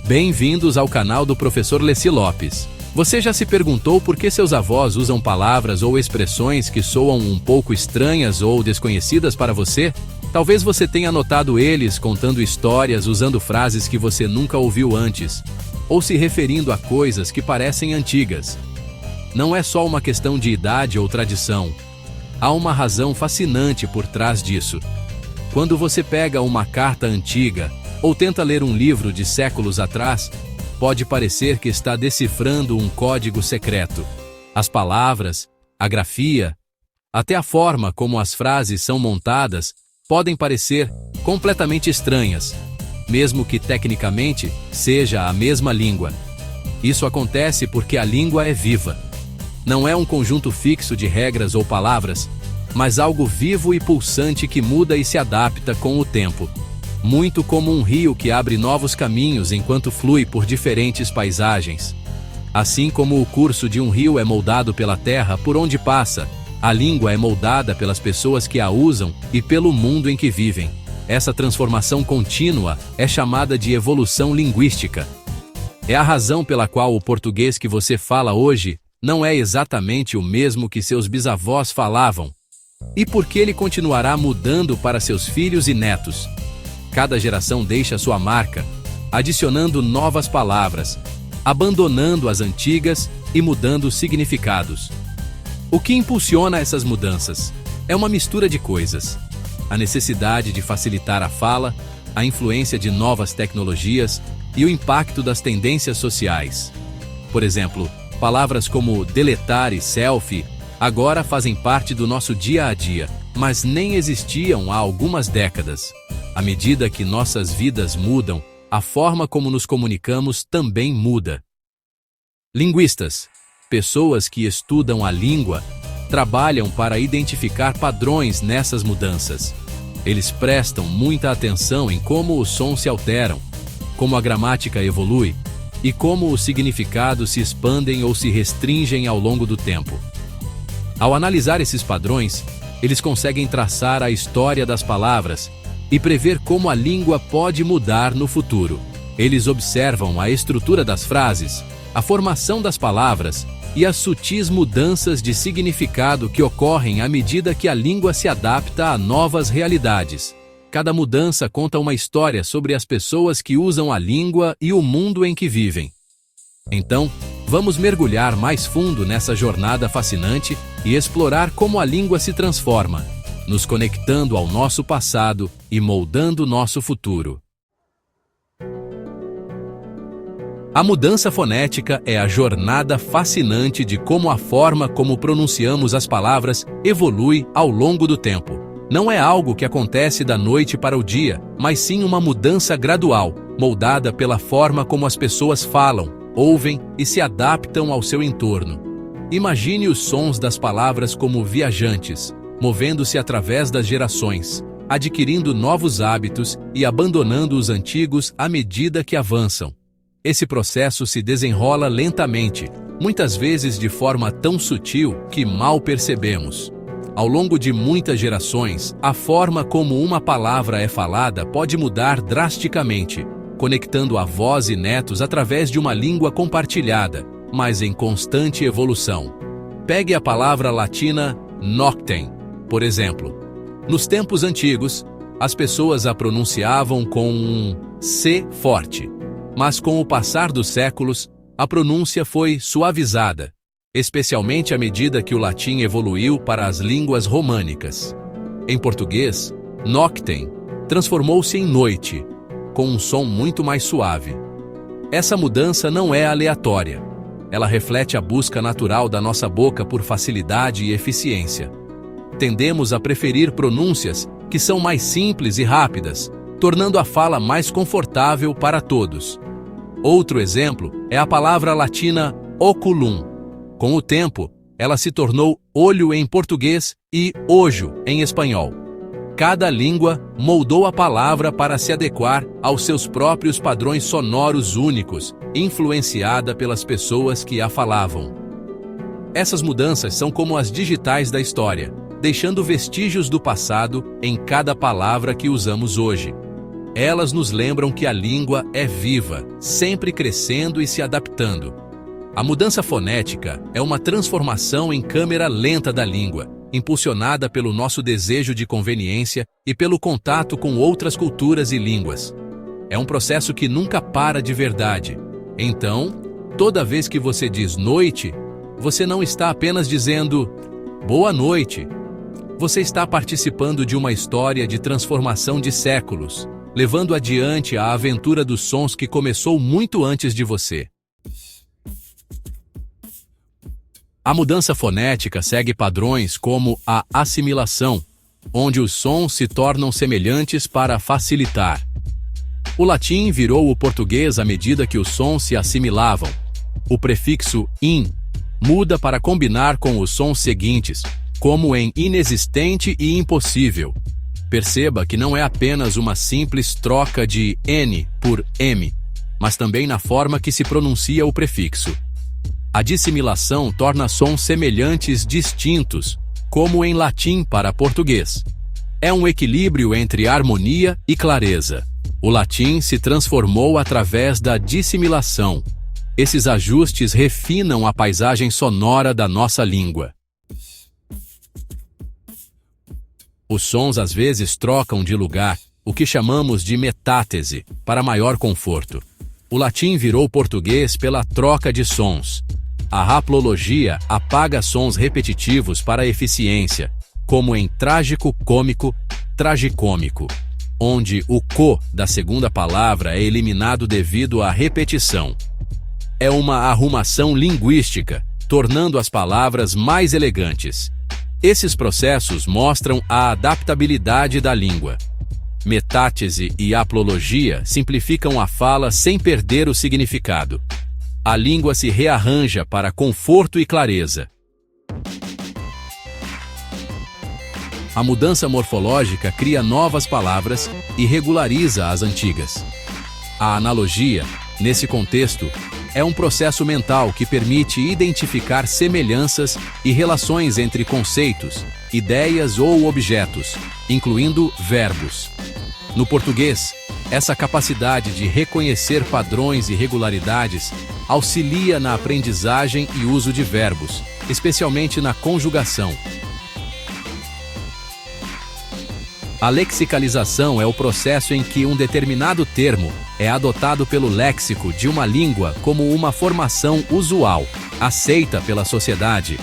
Bem-vindos ao canal do Professor Leci Lopes. Você já se perguntou por que seus avós usam palavras ou expressões que soam um pouco estranhas ou desconhecidas para você? Talvez você tenha notado eles contando histórias usando frases que você nunca ouviu antes, ou se referindo a coisas que parecem antigas. Não é só uma questão de idade ou tradição. Há uma razão fascinante por trás disso. Quando você pega uma carta antiga ou tenta ler um livro de séculos atrás, pode parecer que está decifrando um código secreto. As palavras, a grafia, até a forma como as frases são montadas podem parecer completamente estranhas, mesmo que tecnicamente seja a mesma língua. Isso acontece porque a língua é viva. Não é um conjunto fixo de regras ou palavras, mas algo vivo e pulsante que muda e se adapta com o tempo. Muito como um rio que abre novos caminhos enquanto flui por diferentes paisagens. Assim como o curso de um rio é moldado pela terra por onde passa, a língua é moldada pelas pessoas que a usam e pelo mundo em que vivem. Essa transformação contínua é chamada de evolução linguística. É a razão pela qual o português que você fala hoje não é exatamente o mesmo que seus bisavós falavam, e porque ele continuará mudando para seus filhos e netos. Cada geração deixa sua marca, adicionando novas palavras, abandonando as antigas e mudando significados. O que impulsiona essas mudanças? É uma mistura de coisas. A necessidade de facilitar a fala, a influência de novas tecnologias e o impacto das tendências sociais. Por exemplo, palavras como deletar e selfie agora fazem parte do nosso dia a dia, mas nem existiam há algumas décadas. À medida que nossas vidas mudam, a forma como nos comunicamos também muda. Linguistas, pessoas que estudam a língua, trabalham para identificar padrões nessas mudanças. Eles prestam muita atenção em como os sons se alteram, como a gramática evolui e como os significados se expandem ou se restringem ao longo do tempo. Ao analisar esses padrões, eles conseguem traçar a história das palavras e prever como a língua pode mudar no futuro. Eles observam a estrutura das frases, a formação das palavras e as sutis mudanças de significado que ocorrem à medida que a língua se adapta a novas realidades. Cada mudança conta uma história sobre as pessoas que usam a língua e o mundo em que vivem. Então, vamos mergulhar mais fundo nessa jornada fascinante e explorar como a língua se transforma, nos conectando ao nosso passado e moldando nosso futuro. A mudança fonética é a jornada fascinante de como a forma como pronunciamos as palavras evolui ao longo do tempo. Não é algo que acontece da noite para o dia, mas sim uma mudança gradual, moldada pela forma como as pessoas falam, ouvem e se adaptam ao seu entorno. Imagine os sons das palavras como viajantes, movendo-se através das gerações, adquirindo novos hábitos e abandonando os antigos à medida que avançam. Esse processo se desenrola lentamente, muitas vezes de forma tão sutil que mal percebemos. Ao longo de muitas gerações, a forma como uma palavra é falada pode mudar drasticamente, conectando avós e netos através de uma língua compartilhada, mas em constante evolução. Pegue a palavra latina noctem, por exemplo. Nos tempos antigos, as pessoas a pronunciavam com um C forte, mas com o passar dos séculos, a pronúncia foi suavizada, especialmente à medida que o latim evoluiu para as línguas românicas. Em português, noctem transformou-se em noite, com um som muito mais suave. Essa mudança não é aleatória. Ela reflete a busca natural da nossa boca por facilidade e eficiência. Tendemos a preferir pronúncias que são mais simples e rápidas, tornando a fala mais confortável para todos. Outro exemplo é a palavra latina oculum. Com o tempo, ela se tornou olho em português e ojo em espanhol. Cada língua moldou a palavra para se adequar aos seus próprios padrões sonoros únicos, influenciada pelas pessoas que a falavam. Essas mudanças são como as digitais da história, deixando vestígios do passado em cada palavra que usamos hoje. Elas nos lembram que a língua é viva, sempre crescendo e se adaptando. A mudança fonética é uma transformação em câmera lenta da língua, impulsionada pelo nosso desejo de conveniência e pelo contato com outras culturas e línguas. É um processo que nunca para de verdade. Então, toda vez que você diz noite, você não está apenas dizendo boa noite. Você está participando de uma história de transformação de séculos, levando adiante a aventura dos sons que começou muito antes de você. A mudança fonética segue padrões como a assimilação, onde os sons se tornam semelhantes para facilitar. O latim virou o português à medida que os sons se assimilavam. O prefixo in muda para combinar com os sons seguintes, como em inexistente e impossível. Perceba que não é apenas uma simples troca de N por M, mas também na forma que se pronuncia o prefixo. A dissimilação torna sons semelhantes distintos, como em latim para português. É um equilíbrio entre harmonia e clareza. O latim se transformou através da dissimilação. Esses ajustes refinam a paisagem sonora da nossa língua. Os sons às vezes trocam de lugar, o que chamamos de metátese, para maior conforto. O latim virou português pela troca de sons. A haplologia apaga sons repetitivos para eficiência, como em trágico-cômico, tragicômico, onde o co da segunda palavra é eliminado devido à repetição. É uma arrumação linguística, tornando as palavras mais elegantes. Esses processos mostram a adaptabilidade da língua. Metátese e haplologia simplificam a fala sem perder o significado. A língua se rearranja para conforto e clareza. A mudança morfológica cria novas palavras e regulariza as antigas. A analogia, nesse contexto, é um processo mental que permite identificar semelhanças e relações entre conceitos, ideias ou objetos, incluindo verbos. No português, essa capacidade de reconhecer padrões e regularidades auxilia na aprendizagem e uso de verbos, especialmente na conjugação. A lexicalização é o processo em que um determinado termo é adotado pelo léxico de uma língua como uma formação usual, aceita pela sociedade.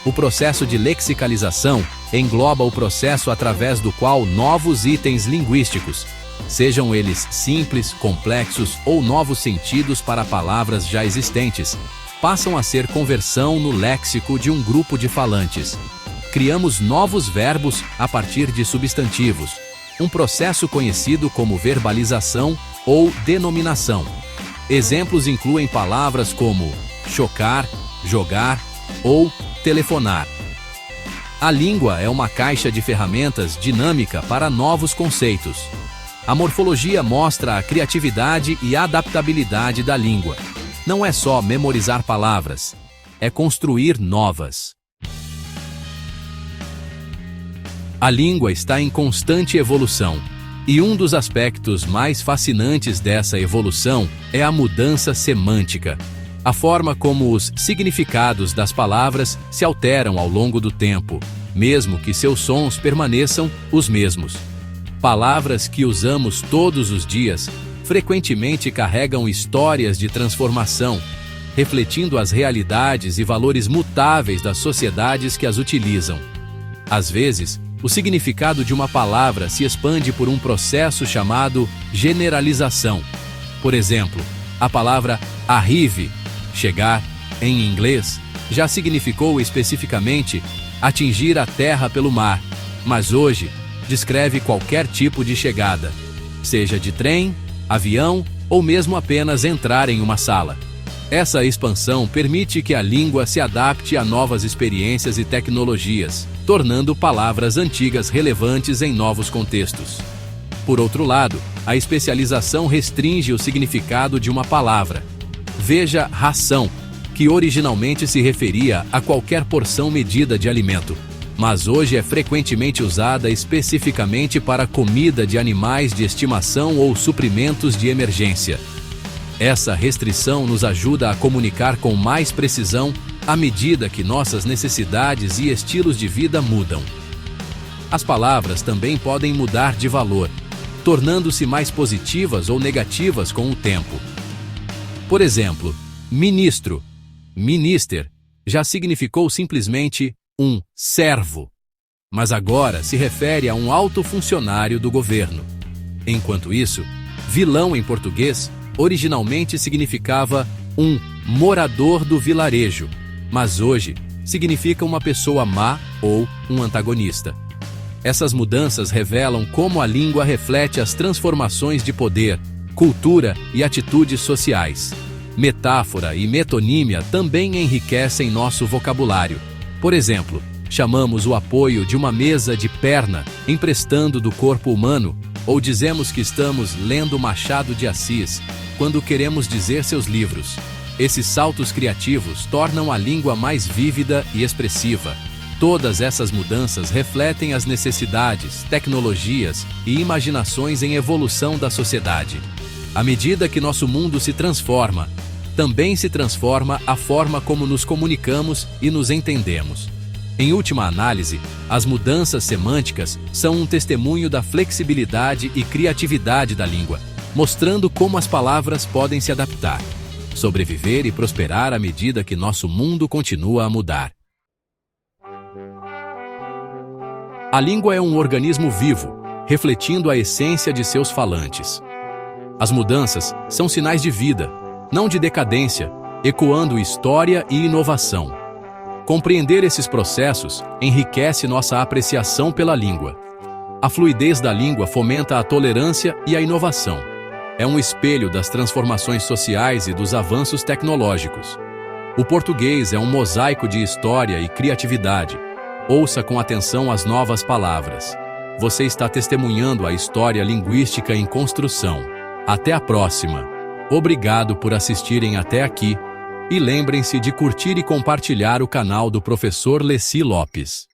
O processo de lexicalização engloba o processo através do qual novos itens linguísticos, sejam eles simples, complexos ou novos sentidos para palavras já existentes, passam a ser conversão no léxico de um grupo de falantes. Criamos novos verbos a partir de substantivos, um processo conhecido como verbalização ou denominação. Exemplos incluem palavras como chocar, jogar ou telefonar. A língua é uma caixa de ferramentas dinâmica para novos conceitos. A morfologia mostra a criatividade e adaptabilidade da língua. Não é só memorizar palavras, é construir novas. A língua está em constante evolução, e um dos aspectos mais fascinantes dessa evolução é a mudança semântica, a forma como os significados das palavras se alteram ao longo do tempo, mesmo que seus sons permaneçam os mesmos. Palavras que usamos todos os dias frequentemente carregam histórias de transformação, refletindo as realidades e valores mutáveis das sociedades que as utilizam. Às vezes, o significado de uma palavra se expande por um processo chamado generalização. Por exemplo, a palavra arrive, chegar, em inglês, já significou especificamente atingir a terra pelo mar, mas hoje descreve qualquer tipo de chegada, seja de trem, avião ou mesmo apenas entrar em uma sala. Essa expansão permite que a língua se adapte a novas experiências e tecnologias, tornando palavras antigas relevantes em novos contextos. Por outro lado, a especialização restringe o significado de uma palavra. Veja ração, que originalmente se referia a qualquer porção medida de alimento. mas hoje é frequentemente usada especificamente para comida de animais de estimação ou suprimentos de emergência. Essa restrição nos ajuda a comunicar com mais precisão à medida que nossas necessidades e estilos de vida mudam. As palavras também podem mudar de valor, tornando-se mais positivas ou negativas com o tempo. Por exemplo, ministro, minister, já significou simplesmente um servo, mas agora se refere a um alto funcionário do governo. Enquanto isso, vilão em português originalmente significava um morador do vilarejo, mas hoje significa uma pessoa má ou um antagonista. Essas mudanças revelam como a língua reflete as transformações de poder, cultura e atitudes sociais. Metáfora e metonímia também enriquecem nosso vocabulário. Por exemplo, chamamos o apoio de uma mesa de perna, emprestando do corpo humano, ou dizemos que estamos lendo Machado de Assis, quando queremos dizer seus livros. Esses saltos criativos tornam a língua mais vívida e expressiva. Todas essas mudanças refletem as necessidades, tecnologias e imaginações em evolução da sociedade. À medida que nosso mundo se transforma, também se transforma a forma como nos comunicamos e nos entendemos. Em última análise, as mudanças semânticas são um testemunho da flexibilidade e criatividade da língua, mostrando como as palavras podem se adaptar, sobreviver e prosperar à medida que nosso mundo continua a mudar. A língua é um organismo vivo, refletindo a essência de seus falantes. As mudanças são sinais de vida, não de decadência, ecoando história e inovação. Compreender esses processos enriquece nossa apreciação pela língua. A fluidez da língua fomenta a tolerância e a inovação. É um espelho das transformações sociais e dos avanços tecnológicos. O português é um mosaico de história e criatividade. Ouça com atenção as novas palavras. Você está testemunhando a história linguística em construção. Até a próxima. Obrigado por assistirem até aqui. E lembrem-se de curtir e compartilhar o canal do Professor Leci Lopes.